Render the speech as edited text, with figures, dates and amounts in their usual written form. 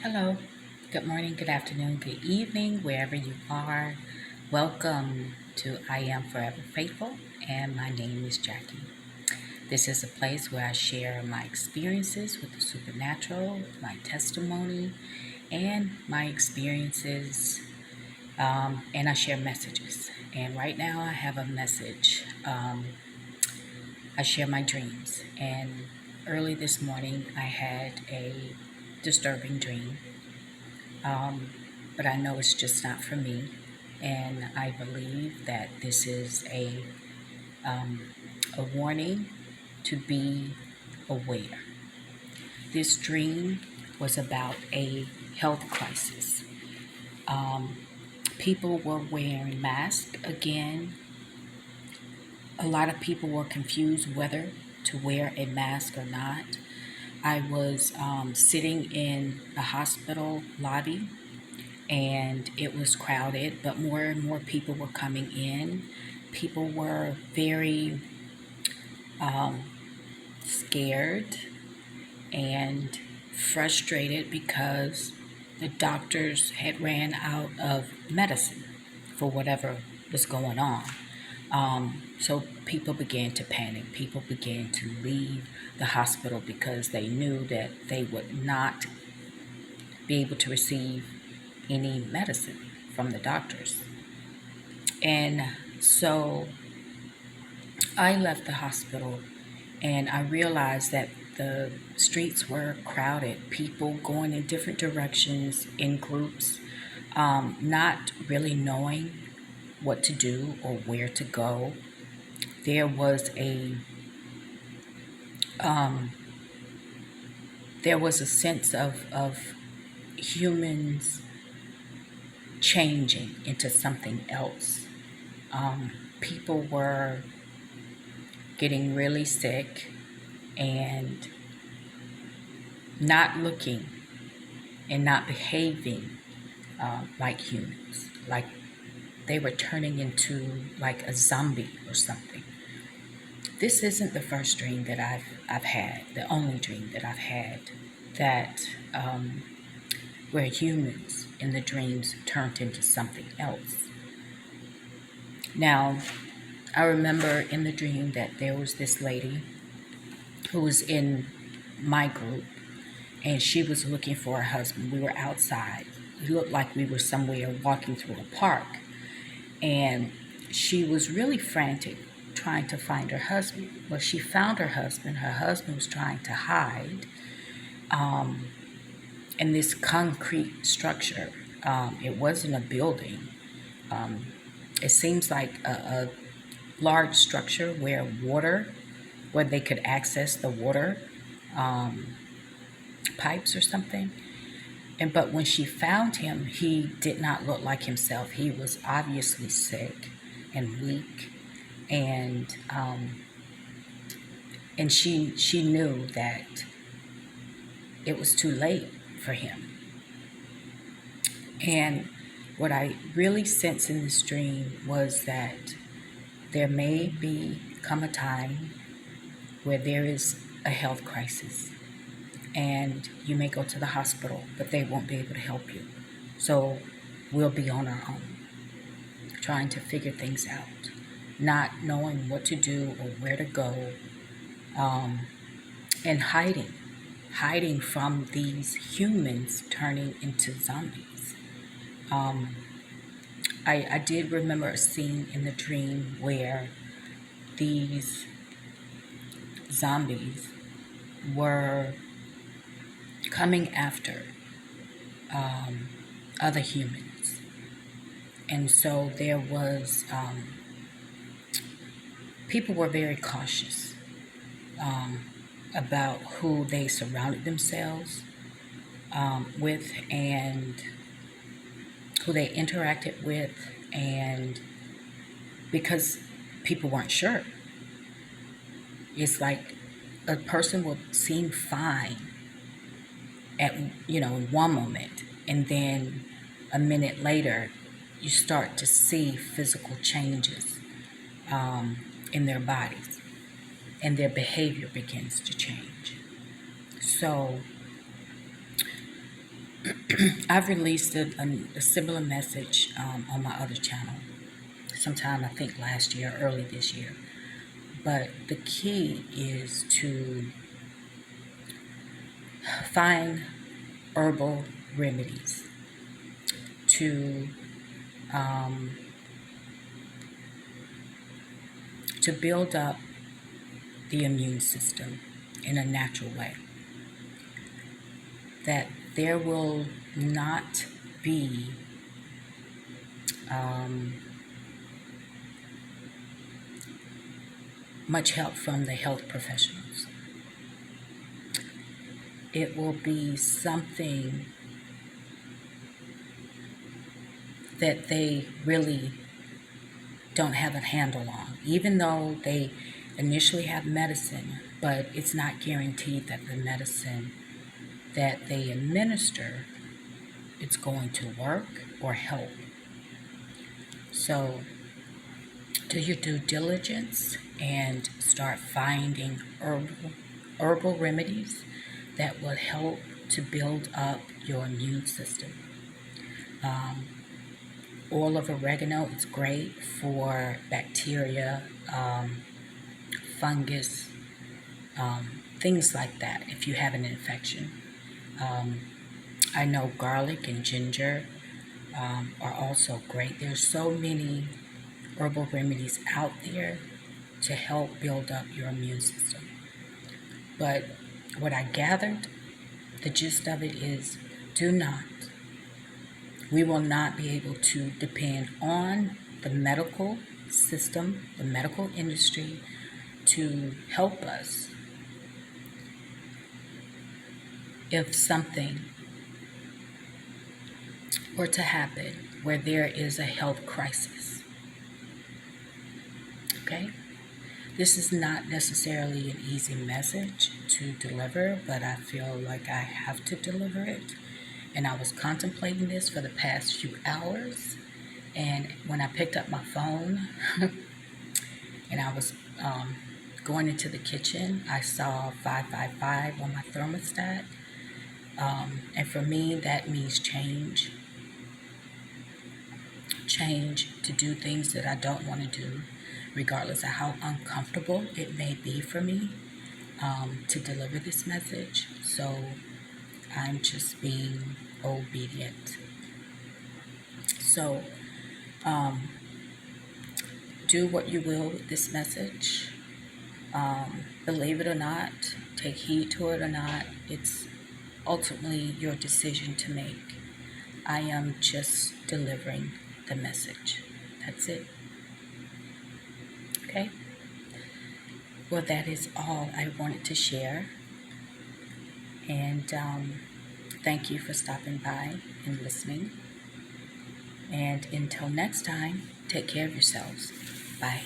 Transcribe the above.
Hello, good morning, good afternoon, good evening, wherever you are. Welcome to I Am Forever Faithful, and my name is Jackie. This is a place where I share my experiences with the supernatural, my testimony, and my experiences, and I share messages. And right now, I have a message. I share my dreams, and early this morning, I had a disturbing dream. Um, but I know it's just not for me. And I believe that this is um, a warning to be aware. This dream was about a health crisis. Um, People were wearing masks again. A lot of people were confused whether to wear a mask or not. I was sitting in a hospital lobby and it was crowded, but more and more people were coming in. People were very um, scared and frustrated because the doctors had ran out of medicine for whatever was going on. So people began to panic. People began to leave the hospital because they knew that they would not be able to receive any medicine from the doctors. And so I left the hospital and I realized that the streets were crowded, people going in different directions in groups, not really knowing what to do or where to go. There was a um, there was a sense of humans changing into something else. People were getting really sick and not looking and not behaving like humans, like they were turning into like a zombie or something. This isn't the first dream that I've had, the only dream that I've had that where humans in the dreams turned into something else. Now, I remember in the dream that there was this lady who was in my group and she was looking for her husband. We were outside. It looked like we were somewhere walking through a park. And she was really frantic trying to find her husband. Well, she found her husband. Her husband was trying to hide um, in this concrete structure. It wasn't a building. Um, it seems like a large structure where they could access the water um, pipes or something. But when she found him, he did not look like himself. He was obviously sick and weak, and she knew that it was too late for him. And what I really sensed in this dream was that there may come a time where there is a health crisis and you may go to the hospital, but they won't be able to help you. So we'll be on our own, trying to figure things out, not knowing what to do or where to go, and hiding from these humans turning into zombies. Um, I did remember a scene in the dream where these zombies were coming after other humans. And so there was, people were very cautious um, about who they surrounded themselves with and who they interacted with, and because people weren't sure. It's like a person will seem fine at in one moment, and then a minute later you start to see physical changes in their bodies and their behavior begins to change. So I've released a similar message on my other channel sometime, I think last year, early this year. But the key is to find herbal remedies to um, to build up the immune system in a natural way. That there will not be um, much help from the health professionals. It will be something that they really don't have a handle on, even though they initially have medicine, but it's not guaranteed that the medicine that they administer it's going to work or help. So do your due diligence and start finding herbal remedies that will help to build up your immune system. Um, Oil of oregano is great for bacteria, fungus, things like that if you have an infection. Um, I know garlic and ginger are also great. There's so many herbal remedies out there to help build up your immune system. But what I gathered, the gist of it is we will not be able to depend on the medical system, the medical industry to help us if something were to happen where there is a health crisis. Okay? This is not necessarily an easy message to deliver, but I feel like I have to deliver it. And I was contemplating this for the past few hours. And when I picked up my phone and I was going into the kitchen, I saw 555 on my thermostat. And for me, that means change. Change to do things that I don't want to do, regardless of how uncomfortable it may be for me to deliver this message. So I'm just being obedient. So do what you will with this message. Believe it or not, take heed to it or not, it's ultimately your decision to make. I am just delivering the message. That's it. Okay? Well, that is all I wanted to share. And thank you for stopping by and listening. And until next time, take care of yourselves. Bye.